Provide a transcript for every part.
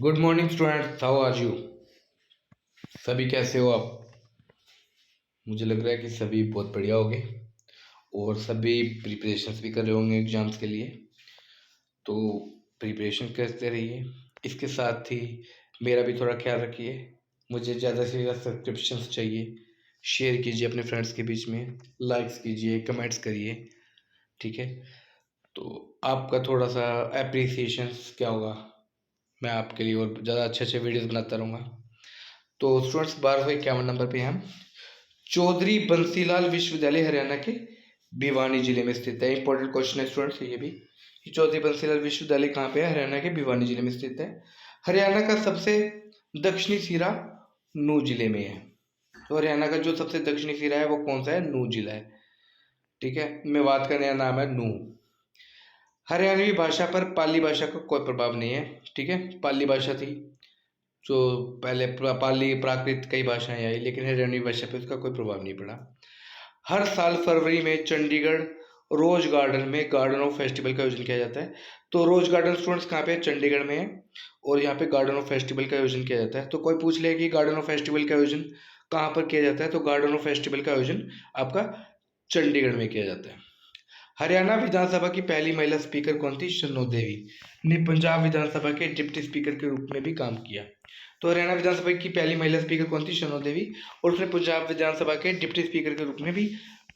Good morning students, how are you? सभी कैसे हो आप? मुझे लग रहा है कि सभी बहुत बढ़िया होंगे और सभी प्रिपरेशंस भी कर रहे होंगे एग्जाम्स के लिए। तो प्रिपरेशन करते रहिए, इसके साथ ही मेरा भी थोड़ा ख्याल रखिए। मुझे ज़्यादा से ज़्यादा सब्सक्रिप्शंस चाहिए। शेयर कीजिए अपने फ्रेंड्स के बीच में, लाइक्स कीजिए, कमेंट्स करिए, ठीक है? तो आपका थोड़ा सा अप्रिसिएशंस क्या होगा, मैं आपके लिए और ज़्यादा अच्छे अच्छे वीडियोस बनाता रहूँगा। तो स्टूडेंट्स 1251 नंबर पे हैं हम। चौधरी बंसीलाल विश्वविद्यालय हरियाणा के भिवानी जिले में स्थित है। इंपॉर्टेंट क्वेश्चन है स्टूडेंट्स ये भी। चौधरी बंसीलाल विश्वविद्यालय कहाँ पे है? हरियाणा के भिवानी जिले में स्थित है। हरियाणा का सबसे दक्षिणी सिरा नूह जिले में है। तो हरियाणा का जो सबसे दक्षिणी सिरा है वो कौन सा है? नूह जिला है, ठीक है। मेवात का नया नाम है नूह। हरियाणवी भाषा पर पाली भाषा का कोई प्रभाव नहीं है, ठीक है। पाली भाषा थी जो पहले पाली प्राकृत कई भाषाएं आई, लेकिन हरियाणवी भाषा पे उसका कोई प्रभाव नहीं पड़ा। हर साल फरवरी में चंडीगढ़ रोज गार्डन में गार्डन ऑफ फेस्टिवल का आयोजन किया जाता है। तो रोज गार्डन स्टूडेंट्स कहाँ पे है? चंडीगढ़ में है। और यहाँ पे गार्डन ऑफ फेस्टिवल का आयोजन किया जाता है। तो कोई पूछ ले कि गार्डन ऑफ फेस्टिवल का आयोजन कहाँ पर किया जाता है, तो गार्डन ऑफ फेस्टिवल का आयोजन आपका चंडीगढ़ में किया जाता है। हरियाणा विधानसभा की पहली महिला स्पीकर कौन थी? शन्नो देवी ने पंजाब विधानसभा के डिप्टी स्पीकर के रूप में भी काम किया। तो हरियाणा विधानसभा की पहली महिला स्पीकर कौन थी? शन्नो देवी, और उसने पंजाब विधानसभा के डिप्टी स्पीकर के रूप में भी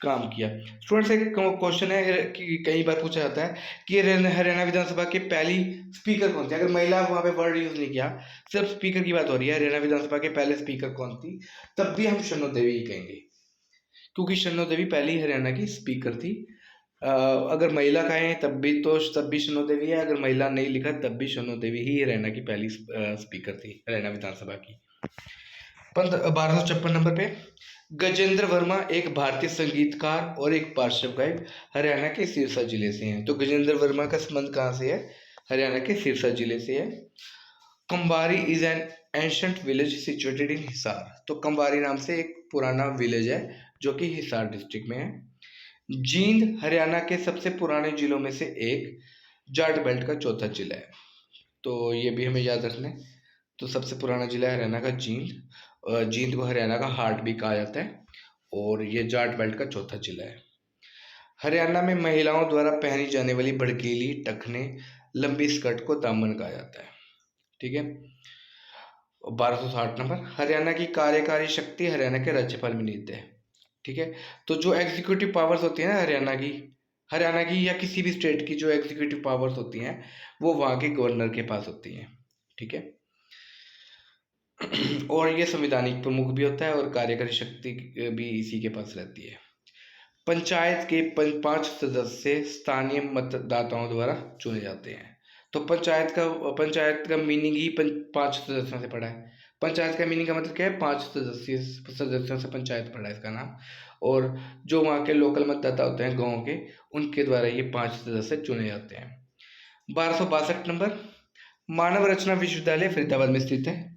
काम किया। स्टूडेंट्स एक क्वेश्चन है कि कई बार पूछा जाता है कि हरियाणा विधानसभा के पहली स्पीकर कौन थी। अगर महिला वहां पे वर्ड यूज नहीं किया, सिर्फ स्पीकर की बात हो रही है, हरियाणा विधानसभा के पहले स्पीकर कौन थी, तब भी हम शन्नो देवी ही कहेंगे, क्योंकि शन्नो देवी पहली हरियाणा की स्पीकर थी। अगर महिला कहें तब भी शन्नो देवी है, अगर महिला नहीं लिखा तब भी शन्नो देवी ही हरियाणा की पहली स्पीकर थी हरियाणा विधानसभा की। 1256 नंबर पे, गजेंद्र वर्मा एक भारतीय संगीतकार और एक पार्श्व गायक हरियाणा के सिरसा जिले से हैं। तो गजेंद्र वर्मा का संबंध कहाँ से है? हरियाणा के सिरसा जिले से है। Kambari is an ancient village situated in Hisar. तो कंबारी नाम से एक पुराना विलेज है जो कि हिसार डिस्ट्रिक्ट में है। जींद हरियाणा के सबसे पुराने जिलों में से एक, जाट बेल्ट का चौथा जिला है। तो ये भी हमें याद रखना है। तो सबसे पुराना जिला है हरियाणा का जींद। जींद को हरियाणा का हार्ट भी कहा जाता है, और ये जाट बेल्ट का चौथा जिला है। हरियाणा में महिलाओं द्वारा पहनी जाने वाली भड़कीली टखने लंबी स्कर्ट को दामन कहा जाता है, ठीक है। 1260 नंबर, हरियाणा की कार्यकारी शक्ति हरियाणा के राज्यपाल में निहित है, ठीक है। तो जो एग्जीक्यूटिव पावर्स होती है ना हरियाणा की या किसी भी स्टेट की जो एग्जीक्यूटिव पावर्स होती हैं वो वहाँ के गवर्नर के पास होती हैं, ठीक है। और ये संवैधानिक प्रमुख भी होता है और कार्यकारी शक्ति भी इसी के पास रहती है। पंचायत के 5 सदस्य स्थानीय मतदाताओं द्वारा चुने जाते हैं। तो पंचायत का मीनिंग ही 5 सदस्यों से पड़ा है। पंचायत का मीनिंग का मतलब क्या है? 5 सदस्यों से पंचायत पड़ा है इसका नाम। और जो वहाँ के लोकल मतदाता होते हैं गाँव के, उनके द्वारा ये 5 सदस्य चुने जाते हैं। 1262 नंबर, मानव रचना विश्वविद्यालय फरीदाबाद में स्थित है।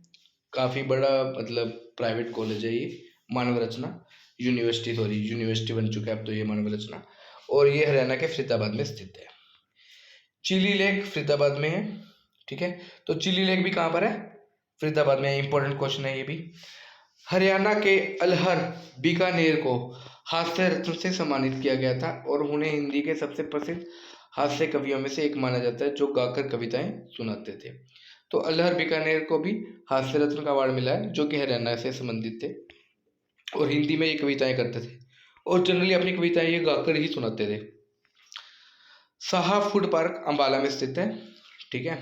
काफ़ी बड़ा मतलब प्राइवेट कॉलेज है ये, मानव रचना यूनिवर्सिटी बन चुका है अब तो ये मानव रचना, और ये हरियाणा के फरीदाबाद में स्थित है। चिली लेक फरीदाबाद में है, ठीक है। तो चिली लेक भी कहाँ पर है? फरीदाबाद में। इंपॉर्टेंट क्वेश्चन है ये भी। हरियाणा के अलहर बीकानेर को हास्य रत्न से सम्मानित किया गया था, और उन्हें हिंदी के सबसे प्रसिद्ध हास्य कवियों में से एक माना जाता है जो गाकर कविताएं सुनाते थे। तो अलहर बीकानेर को भी हास्य रत्न का अवार्ड मिला है, जो कि हरियाणा से संबंधित थे और हिंदी में ये कविताएं करते थे, और जनरली अपनी कविताएं ये गाकर ही सुनाते थे। साहा फूड पार्क अंबाला में स्थित है, ठीक है।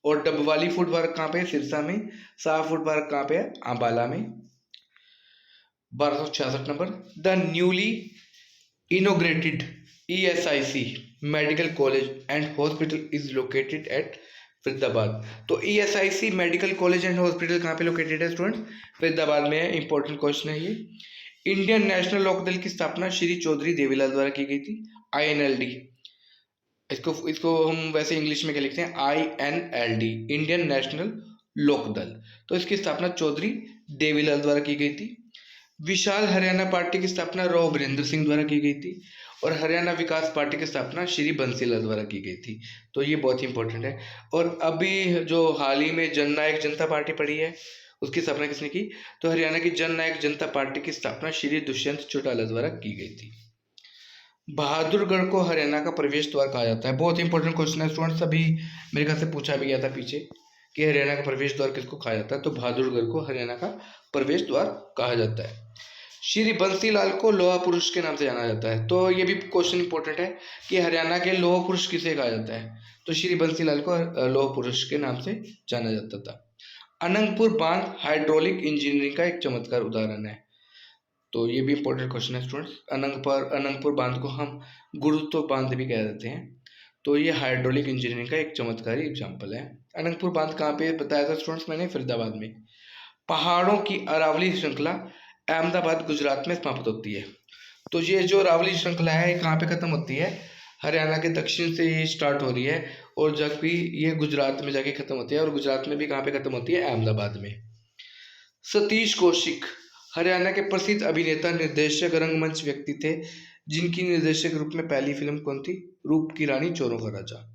और डबवाली फूड पार्क कहाँ पे है? सिरसा में। साहा फूड पार्क कहाँ पे है? अंबाला में। 1266 number, the newly inaugurated ESIC medical college and hospital is located at Faridabad. तो ESIC medical college and hospital कहाँ पे लोकेटेड है स्टूडेंट? फरीदाबाद में है। इंपॉर्टेंट क्वेश्चन है ये। इंडियन नेशनल लोकदल की स्थापना श्री चौधरी देवीलाल द्वारा की गई थी। INLD, इसको हम वैसे इंग्लिश में क्या लिखते हैं? INLD, Indian National Lokdal. तो इसकी स्थापना चौधरी देवीलाल द्वारा की गई थी। विशाल हरियाणा पार्टी की स्थापना राव वीरेंद्र सिंह द्वारा की गई थी, और हरियाणा विकास पार्टी की स्थापना श्री बंसीलाल द्वारा की गई थी। तो ये बहुत ही इंपॉर्टेंट है। और अभी जो हाल ही में जननायक जनता पार्टी पड़ी है, उसकी स्थापना किसने की? तो हरियाणा की जननायक जनता पार्टी की स्थापना श्री दुष्यंत चौटाला द्वारा की गई थी। बहादुरगढ़ को हरियाणा का प्रवेश द्वार कहा जाता है। बहुत इंपॉर्टेंट क्वेश्चन है स्टूडेंट्स, अभी मेरे ख्याल से पूछा भी गया था पीछे कि हरियाणा का प्रवेश द्वार किसको कहा जाता है? तो बहादुरगढ़ को हरियाणा का प्रवेश द्वार कहा जाता है। श्री बंसीलाल को लोहा पुरुष के नाम से जाना जाता है। तो ये भी क्वेश्चन इंपॉर्टेंट है कि हरियाणा के लोहा पुरुष किसे कहा जाता है? तो श्री बंसीलाल को लोहा पुरुष के नाम से जाना जाता था। अनंगपुर बांध हाइड्रोलिक इंजीनियरिंग का एक चमत्कार उदाहरण है। तो ये भी इंपॉर्टेंट क्वेश्चन है स्टूडेंट्स। अनंगपुर बांध को हम गुरुत्व बांध भी कह देते हैं। तो ये हाइड्रोलिक इंजीनियरिंग का एक चमत्कारी एग्जाम्पल है। अनंगपुर बांध कहाँ पे बताया था स्टूडेंट्स मैंने? फरीदाबाद में। पहाड़ों की अरावली श्रृंखला अहमदाबाद गुजरात में समाप्त होती है। तो ये जो अरावली श्रृंखला है ये कहाँ पे खत्म होती है? हरियाणा के दक्षिण से ये स्टार्ट हो रही है और जब भी ये गुजरात में जाके खत्म होती है, और गुजरात में भी कहाँ पे खत्म होती है? अहमदाबाद में। सतीश कौशिक हरियाणा के प्रसिद्ध अभिनेता, निर्देशक, रंगमंच व्यक्ति थे जिनकी निर्देशक रूप में पहली फिल्म कौन थी? रूप की रानी, चोरों का राजा।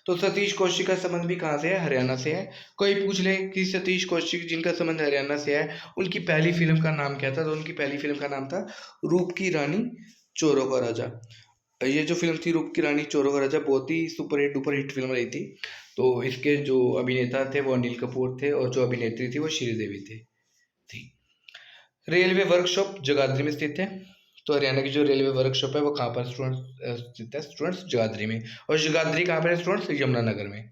तो सतीश कौशिक का संबंध भी कहाँ से है? हरियाणा से है। कोई पूछ ले कि सतीश कौशिक जिनका संबंध हरियाणा से है उनकी पहली फिल्म का नाम क्या था? तो उनकी पहली फिल्म का नाम था रूप की रानी, चोरों का राजा। ये जो फिल्म थी रूप की रानी, चोरों का राजा, बहुत ही सुपर हिट फिल्म रही थी। तो इसके जो अभिनेता थे वो अनिल कपूर थे और जो अभिनेत्री थी वो श्रीदेवी थी। रेलवे वर्कशॉप जगाधरी में स्थित है। तो हरियाणा की जो रेलवे वर्कशॉप है वो कहाँ पर स्टूडेंट्स स्थित है? स्टूडेंट्स जगाधरी में। और जगाधरी कहाँ पर है स्टूडेंट्स? यमुनानगर में।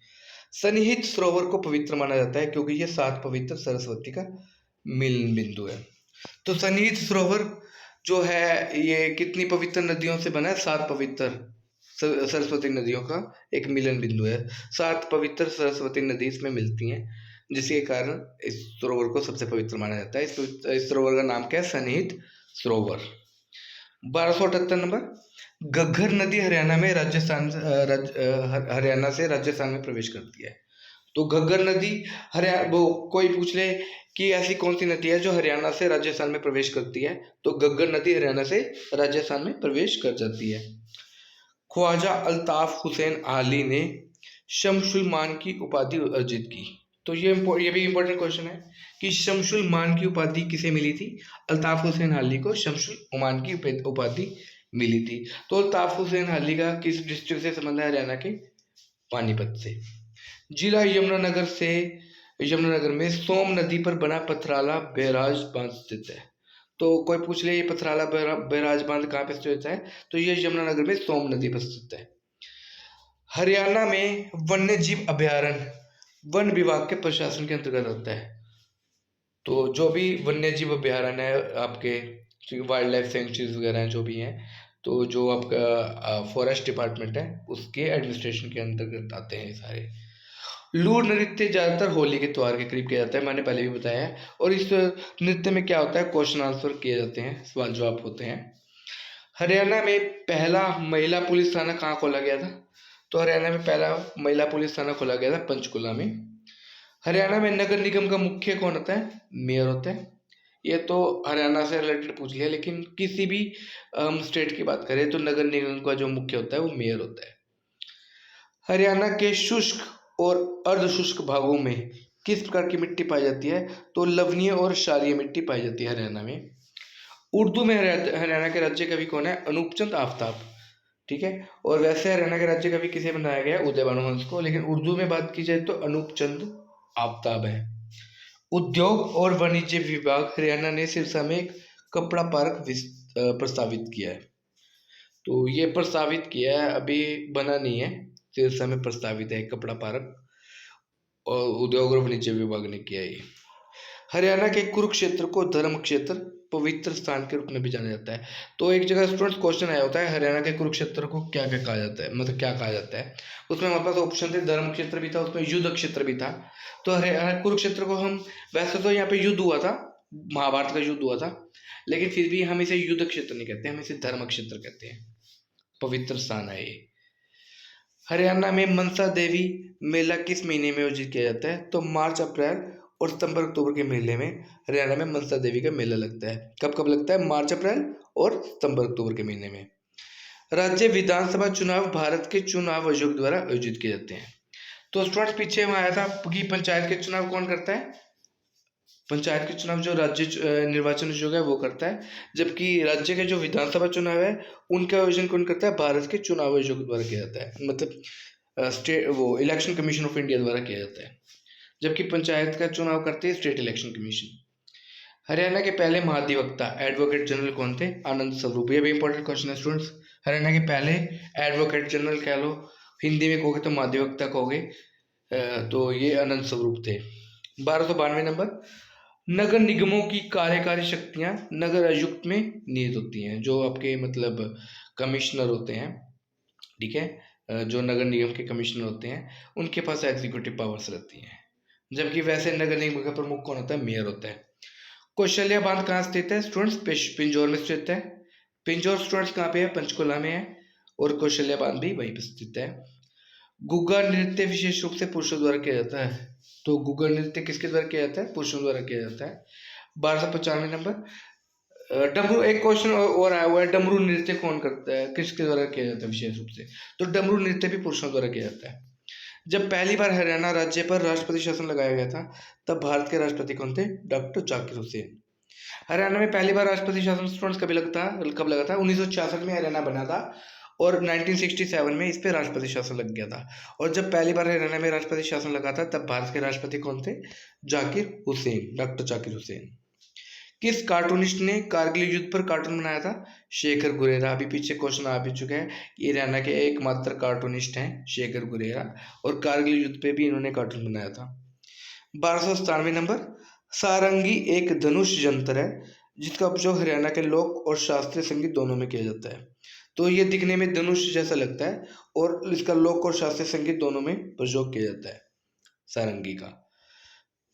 सन्निहित सरोवर को पवित्र माना जाता है क्योंकि ये 7 पवित्र सरस्वती का मिलन बिंदु है। तो सन्निहित सरोवर जो है ये कितनी पवित्र नदियों से बना है? 7 पवित्र सरस्वती नदियों का एक मिलन बिंदु है। 7 पवित्र सरस्वती नदी इसमें मिलती हैं, जिसके कारण इस सरोवर को सबसे पवित्र माना जाता है। इस सरोवर का नाम क्या है? सन्निहित सरोवर। 1278 नंबर। घग्गर नदी हरियाणा में हरियाणा से राजस्थान में प्रवेश करती है। तो घग्गर नदी वो कोई पूछ ले कि ऐसी कौन सी नदी है जो हरियाणा से राजस्थान में प्रवेश करती है? तो घग्गर नदी हरियाणा से राजस्थान में प्रवेश कर जाती है। ख्वाजा अल्ताफ हुसैन आली ने शमसुल मान की उपाधि अर्जित की। तो ये भी इंपॉर्टेंट क्वेश्चन है कि शमसुल मान की उपाधि किसे मिली थी? अल्ताफ हुसैन आली को शमसुल मान की उपाधि मिली थी। तो अल्ताफ हुसैन आली का किस डिस्ट्रिक्ट से संबंध है? हरियाणा के पानीपत से। जिला यमुनानगर में सोम नदी पर बना पथराला बैराज बांध स्थित है। तो कोई पूछ ले ये पथराला बैराज बांध कहाँ पे स्थित है? तो ये यमुनानगर में सोम नदी पर स्थित है। हरियाणा में वन्य जीव अभयारण्य वन विभाग के प्रशासन के अंतर्गत आता है। तो जो भी वन्य जीव अभयारण्य है आपके वाइल्ड लाइफ सेंचुरीज वगैरह जो भी हैं, तो जो आपका फॉरेस्ट डिपार्टमेंट है उसके एडमिनिस्ट्रेशन के अंतर्गत आते हैं सारे। लूर नृत्य ज़्यादातर होली के त्यौहार के करीब किया जाता है, मैंने पहले भी बताया है। और इस नृत्य में क्या होता है? क्वेश्चन आंसर किए जाते हैं, सवाल जवाब होते हैं। हरियाणा में पहला महिला पुलिस थाना कहाँ खोला गया था? तो हरियाणा में पहला महिला पुलिस थाना खोला गया था पंचकुला में। हरियाणा में नगर निगम का मुख्य कौन होता है? मेयर होता है। ये तो हरियाणा से रिलेटेड पूछ लिया, लेकिन किसी भी स्टेट की बात करें तो नगर निगम का जो मुख्य होता है वो मेयर होता है। हरियाणा के शुष्क और अर्ध शुष्क भागों में किस प्रकार की मिट्टी पाई जाती है? तो लवणीय और क्षारीय मिट्टी पाई जाती है हरियाणा में। उर्दू में हरियाणा के राज्य कवि कौन है? अनूपचंद आफ्ताब। ठीक है। और वैसे हरियाणा के राज्य कवि किसे बनाया गया? उदय भानु हंस को। लेकिन उर्दू में बात की जाए तो अनूपचंद आफ्ताब है। उद्योग और वाणिज्य विभाग हरियाणा ने सिरसा में एक कपड़ा पार्क प्रस्तावित किया है। तो ये प्रस्तावित किया है, अभी बना नहीं है। सिरसा में प्रस्तावित है कपड़ा पार्क, और उद्योग और वाणिज्य विभाग ने किया है। हरियाणा के कुरुक्षेत्र को धर्म क्षेत्र, पवित्र स्थान के रूप में भी जाना जाता है। तो एक जगह स्टूडेंट्स क्वेश्चन आया होता है हरियाणा के कुरुक्षेत्र को क्या क्या कहा जाता है, मतलब क्या कहा जाता है। उसमें हमारे पास ऑप्शन थे, धर्म क्षेत्र भी था, उसमें युद्ध क्षेत्र भी था। तो हरियाणा कुरुक्षेत्र को हम, वैसे तो यहाँ पे युद्ध हुआ था, महाभारत का युद्ध हुआ था, लेकिन फिर भी हम इसे युद्ध क्षेत्र नहीं कहते, हम इसे धर्म क्षेत्र कहते हैं। पवित्र स्थान है ये। हरियाणा में मनसा देवी मेला किस महीने में आयोजित किया जाता है? तो मार्च, अप्रैल और सितंबर अक्टूबर के महीने में हरियाणा में मनसा देवी का मेला लगता है। कब कब लगता है? मार्च, अप्रैल और सितंबर अक्टूबर के महीने में। राज्य विधानसभा चुनाव भारत के चुनाव आयोग द्वारा आयोजित किए जाते हैं। तो स्टूडेंट्स पीछे में आया था कि पंचायत के चुनाव कौन करता है? पंचायत के चुनाव जो राज्य निर्वाचन आयोग है वो करता है, जबकि राज्य के जो विधानसभा चुनाव है उनका आयोजन कौन करता है? भारत के चुनाव आयोग द्वारा किया जाता है, मतलब स्टेट वो इलेक्शन कमीशन ऑफ इंडिया द्वारा किया जाता है, जबकि पंचायत का चुनाव करते हैं स्टेट इलेक्शन कमीशन। हरियाणा के पहले महाधिवक्ता एडवोकेट जनरल कौन थे? आनंद स्वरूप। ये भी इंपॉर्टेंट क्वेश्चन है स्टूडेंट्स। हरियाणा के पहले एडवोकेट जनरल कह लो, हिंदी में कहोगे तो महाधिवक्ता कहोगे, तो ये आनंद स्वरूप थे। 1292 नंबर, नगर निगमों की कार्यकारी शक्तियां नगर आयुक्त में निहित होती हैं। जो आपके मतलब कमिश्नर होते हैं, ठीक है, जो नगर निगम के कमिश्नर होते हैं उनके पास एग्जीक्यूटिव पावर्स रहती हैं, जबकि वैसे नगर निगम का प्रमुख कौन होता है? मेयर होता है। कौशल्या बांध कहाँ स्थित है स्टूडेंट्स? पिंजौर में स्थित है। पिंजौर स्टूडेंट्स कहाँ पे है? पंचकुला में है। और कौशल्या बांध भी वहीं पर स्थित है। गुग्गा नृत्य विशेष रूप से पुरुषों द्वारा किया जाता है। तो गुग्गा नृत्य किसके द्वारा किया जाता है? पुरुषों द्वारा किया जाता है। 1295 नंबर, डमरू, एक क्वेश्चन और आया हुआ है, डमरू नृत्य कौन करता है, किसके द्वारा किया जाता है विशेष रूप से? तो डमरू नृत्य भी पुरुषों द्वारा किया जाता है। जब पहली बार हरियाणा राज्य पर राष्ट्रपति शासन लगाया गया था तब भारत के राष्ट्रपति कौन थे? डॉक्टर जाकिर हुसैन। हरियाणा में पहली बार राष्ट्रपति शासन स्टूडेंट्स कब लगा था? 1966 में हरियाणा बना था और 1967 में इस पे राष्ट्रपति शासन लग गया था। और जब पहली बार हरियाणा में राष्ट्रपति शासन लगा था तब भारत के राष्ट्रपति कौन थे? जाकिर हुसैन, डॉक्टर जाकिर हुसैन। किस कार्टूनिस्ट ने कारगिल युद्ध पर कार्टून बनाया था? शेखर गुरेरा। अभी पीछे क्वेश्चन आ भी चुका है कि हरियाणा के एकमात्र कार्टूनिस्ट हैं शेखर गुरेरा, और कारगिल युद्ध पे भी इन्होंने कार्टून बनाया था। 1297 नंबर, सारंगी एक धनुष यंत्र है जिसका उपयोग हरियाणा के लोक और शास्त्रीय संगीत दोनों में किया जाता है। तो ये दिखने में धनुष जैसा लगता है और इसका लोक और शास्त्रीय संगीत दोनों में प्रयोग किया जाता है सारंगी का।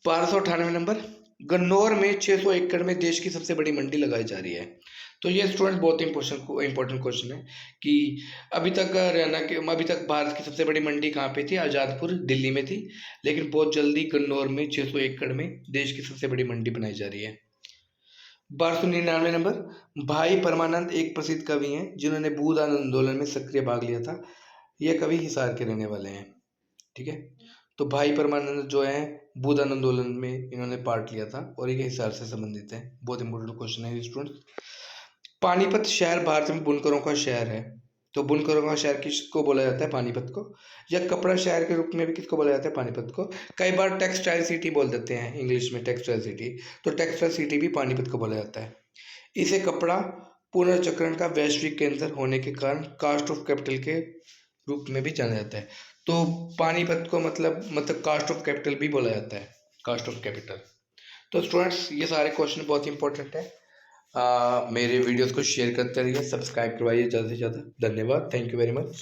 1298 नंबर, गन्नौर में 600 एकड़ में देश की सबसे बड़ी मंडी लगाई जा रही है। तो ये स्टूडेंट बहुत इंपॉर्टेंट क्वेश्चन है कि अभी तक भारत की सबसे बड़ी मंडी कहाँ पे थी? आज़ादपुर, दिल्ली में थी, लेकिन बहुत जल्दी गन्नौर में 600 एकड़ में देश की सबसे बड़ी मंडी बनाई जा रही है। 1299 नंबर, भाई परमानंद एक प्रसिद्ध कवि हैं जिन्होंने भूदान आंदोलन में सक्रिय भाग लिया था। यह कवि हिसार के रहने वाले हैं, ठीक है। तो भाई परमानंद जो है भूदान आंदोलन में इन्होंने पार्ट लिया था और ये हिसार से संबंधित है। बहुत इंपॉर्टेंट क्वेश्चन है स्टूडेंट्स। पानीपत शहर भारत में बुनकरों का शहर है। तो बुनकरों का शहर किसको बोला जाता है? पानीपत को। या कपड़ा शहर के रूप में भी किसको बोला जाता है? पानीपत को। कई बार टेक्सटाइल सिटी बोल देते हैं इंग्लिश में, टेक्सटाइल सिटी। तो टेक्सटाइल सिटी भी पानीपत को बोला जाता है। इसे कपड़ा पुनर्चक्रण का वैश्विक केंद्र होने के कारण कास्ट ऑफ कैपिटल के रूप में भी जाना जाता है। तो पानीपत को मतलब कास्ट ऑफ कैपिटल भी बोला जाता है, कास्ट ऑफ कैपिटल। तो स्टूडेंट्स ये सारे क्वेश्चन बहुत इंपॉर्टेंट है। मेरे वीडियोस को शेयर करते रहिए, सब्सक्राइब करवाइए ज़्यादा से ज़्यादा। धन्यवाद, थैंक यू वेरी मच।